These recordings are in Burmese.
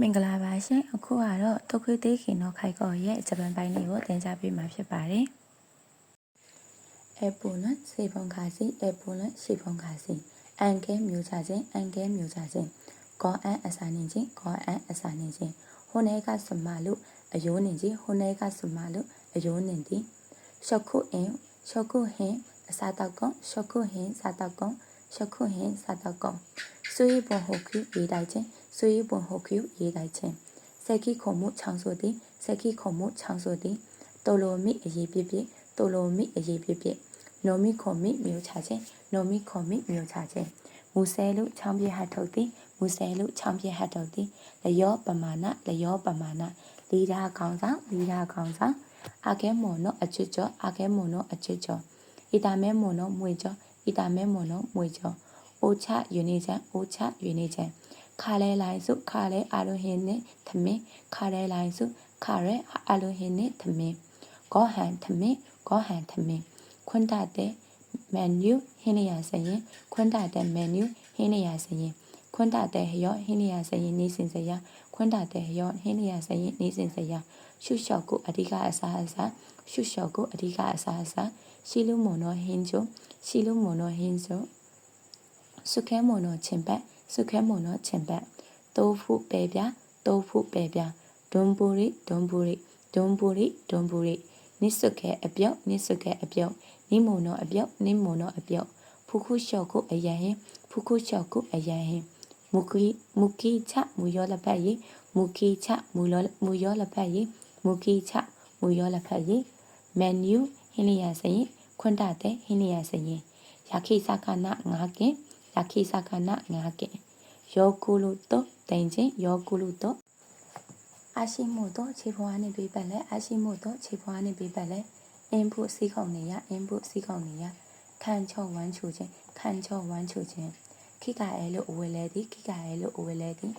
မင်္ဂလာပါရှင်အခုကတော့တုတ်ခွေးသေးခင်တော့ခိုက်ကောရဲ့ဂျပန်ပိုင်းလေးကိုသင်ကြားပေးမှာဖြစ်ပါတယ်Apple စေဖုံခါစီ Apple ရှေဖုံခါစီအန်ကဲမျိုးချခြင်းအန်ကဲမျိုးချခြင်းကောအန်အစာနေခြင်းကောအန်အစာနေခြင်းဟိုနေကစမလို့အယိုးနေခြင်းဟိုနေကစမလို့အယိုးနေသည်ရှော့ခုအင်းရှော့ခုဟင်းအစာတောက်ကောင်ရှော့ခုဟင်းစားတောက်ကောင်ရှော့ခုဟင်းစားတောက်ကောင်ဆွေးပုံဟုတ်ခုရေးတိုက်ခြင်းဆွေးပုံဟုတ်ခုရေးတိုက်ခြင်းစက်ခိခုံမှုချောင်းဆိုသည်စက်ခိခုံမှုချောင်းဆိုသည်တိုလိုမိအရေးပြပြတိုလိုမိအရေးပြပြနိုမီခုံမိမျိုးချခြင်းနိုမီခုံမိမျိုးချခြင်းမူဆဲလူချောင်းပြဟတ်ထုတ်သည်မူဆဲလူချောင်းပြဟတ်ထုတ်သည်လျောပမာဏလျောပမာဏလီဒါခေါင်းဆောင်လီဒါခေါင်းဆောင်အာကဲမွန်နောအချွတ်ကျော်အာကဲမွန်နောအချွတ်ကျော်ဣတာမဲမွန်နောမွေကျော်ဣတာမဲမွန်နောမွေကျော်အိုချယူနေချံအိုချယူနေချံခါလဲလိုက်စုခါလဲအာလိုဟင်းနဲ့သမင်းခါလဲလိုက်စုခါရဲအာလိုဟင်းနဲ့သမင်းဂေါဟန်သမင်းဂေါဟန်သမင်းခွန်းတတဲ့မန်နူဟင်းနေရစရင်ခွန်းတတဲ့မန်နူဟင်းနေရစရင်ခွန်းတတဲ့ရောဟင်းနေရစရင်နေစင်စရာခွန်းတတဲ့ရောဟင်းနေရစရင်နေစင်စရာရှုလျှောက်ကိုအဓိကအစားအစားရှုလျှောက်ကိုအဓိကအစားအစားရှိလူမွန်တော်ဟင်းကျုံရှိလူမွန်တော်ဟင်းကျုံစုခဲမွန်တော်ချင်ပတ်စုခဲမွန်တော်ချင်ပတ်တိုးဖုပဲပြတိုးဖုပဲပြဒွန်ပူရီဒွန်ပူရီဒွန်ပူရီဒွန်ပူရီနိစုခဲအပြုတ်နိစုခဲအပြုတ်နိမုံတော်အပြုတ်နိမုံတော်အပြုတ်ဖုခုလျှော့ကိုအယံဟင်ဖုခုလျှော့ကိုအယံဟင်မူကီချမူရောလက်ဖက်ရီမူကီချမူရောလက်ဖက်ရီမူကီချမူရောလက်ဖက်ရီမန်နူဟင်းလျာစရင်ခွန်းတတဲ့ဟင်းလျာစရင်ယခိစကနာငါကင်ယခိစကနာငါကင်ယောကုလုတောတိုင်ချင်းယောကုလုတောအာရှိမို့တော့ခြေဖွားနေပေးပတ်လဲအာရှိမို့တော့ခြေဖွားနေပေးပတ်လဲအင်းဖို့စီးခေါင်နေရအင်းဖို့စီးခေါင်နေရခန့်ချော့ဝမ်းချူခြင်းခန့်ချော့ဝမ်းချူခြင်းခိကအဲလို့အဝဲလဲသည်ခိကအဲလို့အဝဲလဲသည်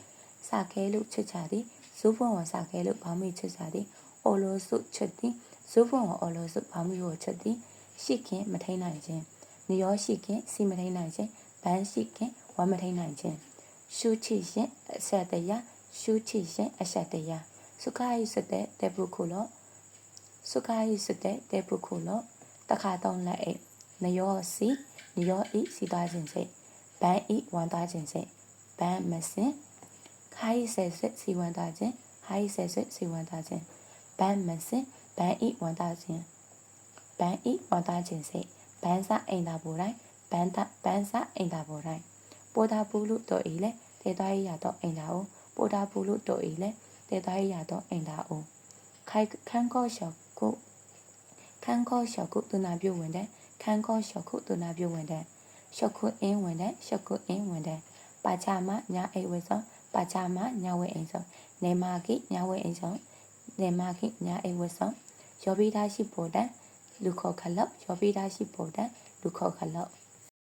စာခဲလို့ချွတ်ချသည်ဇိုးဖွန်ဝစာခဲလို့ဘောင်းမိချွတ်ချသည်အော်လို့စုချွတ်သည်ဇိုးဖွန်ဝအော်လို့စုဘောင်းမိကိုချွတ်သည်ရှိခင်မထိန်နိုင်ခြင်းနရောရှိခင်စီမထိန်နိုင်ခြင်းဗန်းရှိခင်ဝမ်းမထိန်နိုင်ခြင်းရှုချရှင်အဆက်တရားရှုချရှင်အဆက်တရားสุขายสุดแต่บุคคลสุขายสุดแต่บุคคลตะขาต้องละเอนยอสีนยออีสีตาจินเสบานอีวันตาจินเสบานมสินขายเสสสีวันตาจินขายเสสสีวันตาจินบานมสินบานอีวันตาจินบานอีวันตาจินเสบานซาอินตาบูไรบานซาอินตาบูไรปูตาปูลุตัวอีเลเตตาอียาตัวอินตาโอปูตาปูลุตัวอีเลတဲ့သားရတော့အင်တာအိုခန်းကောရှောက်ကိုသူနာပြုတ်ဝင်တဲ့ခန်းကောရှောက်ကိုသူနာပြုတ်ဝင်တဲ့ရှောက်ခုအင်းဝင်တဲ့ရှောက်ခုအင်းဝင်တဲ့ပါချမညာအိဝဲစောပါချမညာဝဲအိမ်စောနေမာကိညာဝဲအိမ်စောနေမာကိညာအိဝဲစောယောပိဒါရှိပေါ်တဲ့လူခေါ်ခလောက်ယောပိဒါရှိပေါ်တဲ့လူခေါ်ခလောက်